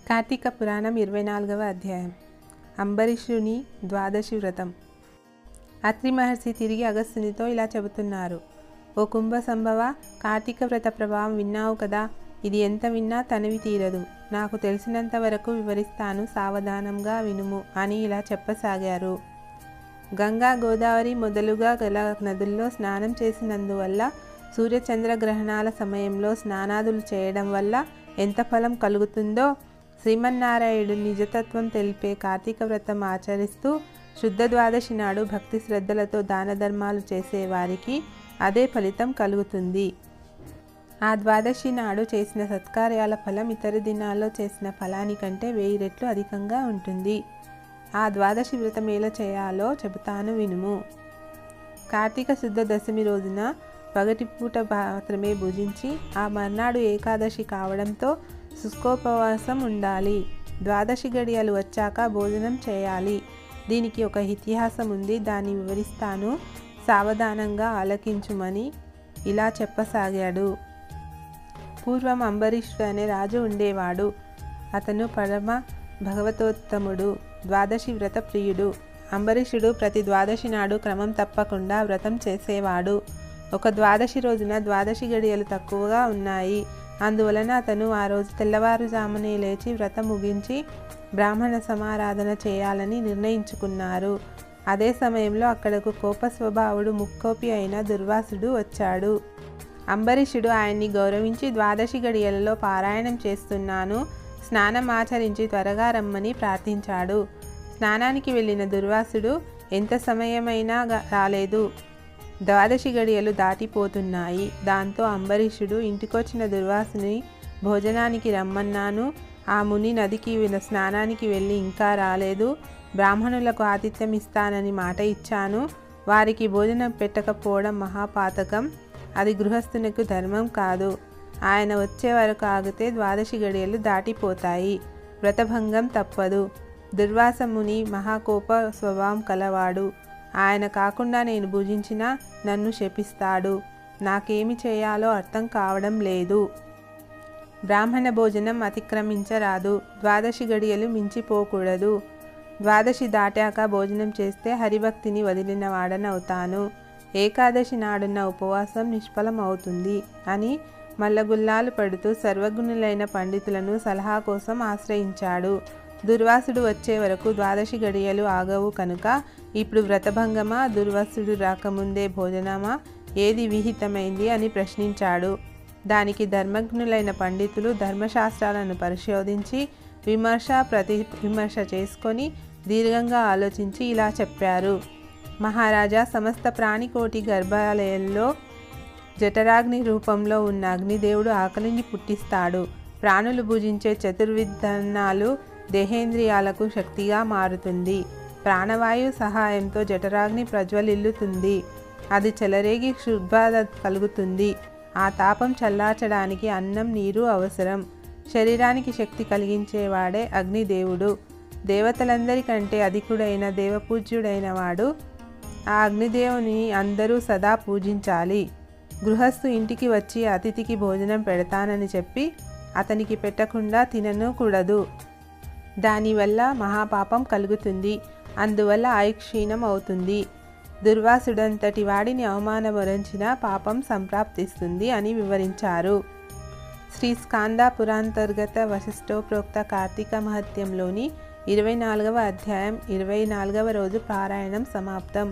కార్తీక పురాణం 24వ అధ్యాయం. అంబరీషుని ద్వాదశి వ్రతం. అత్రి మహర్షి తిరిగి అగస్త్యునితో ఇలా చెబుతున్నారు. ఓ కుంభ సంభవ, కార్తీక వ్రత ప్రభావం విన్నావు కదా. ఇది ఎంత విన్నా తనివి తీరదు. నాకు తెలిసినంత వరకు వివరిస్తాను, సావధానంగా వినుము అని ఇలా చెప్పసాగారు. గంగా, గోదావరి మొదలుగా గల నదుల్లో స్నానం చేసినందువల్ల, సూర్యచంద్రగ్రహణాల సమయంలో స్నానాదులు చేయడం వల్ల ఎంత ఫలం కలుగుతుందో, శ్రీమన్నారాయణుడు నిజతత్వం తెలిపే కార్తీక వ్రతం ఆచరిస్తూ శుద్ధ ద్వాదశి నాడు భక్తి శ్రద్ధలతో దాన ధర్మాలు చేసేవారికి అదే ఫలితం కలుగుతుంది. ఆ ద్వాదశి నాడు చేసిన సత్కార్యాల ఫలం ఇతర దినాల్లో చేసిన ఫలానికంటే 1000 రెట్లు అధికంగా ఉంటుంది. ఆ ద్వాదశి వ్రతం ఎలా చేయాలో చెబుతాను, వినుము. కార్తీక శుద్ధ దశమి రోజున పగటిపూట మాత్రమే భుజించి ఆ మర్నాడు ఏకాదశి కావడంతో శుష్కోపవాసం ఉండాలి. ద్వాదశి గడియలు వచ్చాక భోజనం చేయాలి. దీనికి ఒక ఇతిహాసం ఉంది, దాన్ని వివరిస్తాను, సావధానంగా ఆలకించుమని ఇలా చెప్పసాగాడు. పూర్వం అంబరీషుడు అనే రాజు ఉండేవాడు. అతను పరమ భగవతోత్తముడు, ద్వాదశి వ్రత ప్రియుడు. అంబరీషుడు ప్రతి ద్వాదశి నాడు క్రమం తప్పకుండా వ్రతం చేసేవాడు. ఒక ద్వాదశి రోజున ద్వాదశి గడియలు తక్కువగా ఉన్నాయి. అందువలన అతను ఆ రోజు తెల్లవారుజామునే లేచి వ్రతం ముగించి బ్రాహ్మణ సమారాధన చేయాలని నిర్ణయించుకున్నారు. అదే సమయంలో అక్కడకు కోప స్వభావుడు ముక్కోపి అయిన దుర్వాసుడు వచ్చాడు. అంబరీషుడు ఆయన్ని గౌరవించి, ద్వాదశి గడియలలో పారాయణం చేస్తున్నాను, స్నానం ఆచరించి త్వరగా రమ్మని ప్రార్థించాడు. స్నానానికి వెళ్ళిన దుర్వాసుడు ఎంత సమయమైనా రాలేదు. ద్వాదశి గడియలు దాటిపోతున్నాయి. దాంతో అంబరీషుడు ఇంటికొచ్చిన దుర్వాసుని భోజనానికి రమ్మన్నాను. ఆ ముని నదికి స్నానానికి వెళ్ళి ఇంకా రాలేదు. బ్రాహ్మణులకు ఆతిథ్యం ఇస్తానని మాట ఇచ్చాను. వారికి భోజనం పెట్టకపోవడం మహాపాతకం. అది గృహస్థునికి ధర్మం కాదు. ఆయన వచ్చే వరకు ఆగితే ద్వాదశి గడియలు దాటిపోతాయి. వ్రతభంగం తప్పదు. దుర్వాస ముని మహాకోప స్వభావం కలవాడు. ఆయన కాకుండా నేను భుజించినా నన్ను శపిస్తాడు. నాకేమి చేయాలో అర్థం కావడం లేదు. బ్రాహ్మణ భోజనం అతిక్రమించరాదు. ద్వాదశి గడియలు మించిపోకూడదు. ద్వాదశి దాటాక భోజనం చేస్తే హరిభక్తిని వదిలిన వాడనవుతాను. ఏకాదశి నాడున్న ఉపవాసం నిష్ఫలం అవుతుంది అని మల్లగుల్లాలు పడుతూ సర్వగుణులైన పండితులను సలహా కోసం ఆశ్రయించాడు. దుర్వాసుడు వచ్చే వరకు ద్వాదశి గడియలు ఆగవు కనుక ఇప్పుడు వ్రతభంగమా, దుర్వాసుడు రాకముందే భోజనమా, ఏది విహితమైంది అని ప్రశ్నించాడు. దానికి ధర్మజ్ఞులైన పండితులు ధర్మశాస్త్రాలను పరిశోధించి విమర్శ ప్రతి విమర్శ చేసుకొని దీర్ఘంగా ఆలోచించి ఇలా చెప్పారు. మహారాజా, సమస్త ప్రాణికోటి గర్భాలయంలో జఠరాగ్ని రూపంలో ఉన్న అగ్నిదేవుడు ఆకలిని పుట్టిస్తాడు. ప్రాణులు భుజించే చతుర్విధానాలు దేహేంద్రియాలకు శక్తిగా మారుతుంది. ప్రాణవాయు సహాయంతో జఠరాగ్ని ప్రజ్వలిల్లుతుంది. అది చెలరేగి క్షుద్బాధ కలుగుతుంది. ఆ తాపం చల్లార్చడానికి అన్నం, నీరు అవసరం. శరీరానికి శక్తి కలిగించేవాడే అగ్నిదేవుడు. దేవతలందరికంటే అధికుడైన దేవపూజ్యుడైన వాడు. ఆ అగ్నిదేవుని అందరూ సదా పూజించాలి. గృహస్థు ఇంటికి వచ్చి అతిథికి భోజనం పెడతానని చెప్పి అతనికి పెట్టకుండా తినకూడదు. దానివల్ల మహాపాపం కలుగుతుంది. అందువల్ల ఆయుక్షీణం అవుతుంది. దుర్వాసుడంతటి వాడిని అవమానపరిచిన పాపం సంప్రాప్తిస్తుంది అని వివరించారు. శ్రీ స్కాంద పురాంతర్గత వశిష్ఠోప్రోక్త కార్తీక మహత్యంలోని 24వ అధ్యాయం 24వ రోజు పారాయణం సమాప్తం.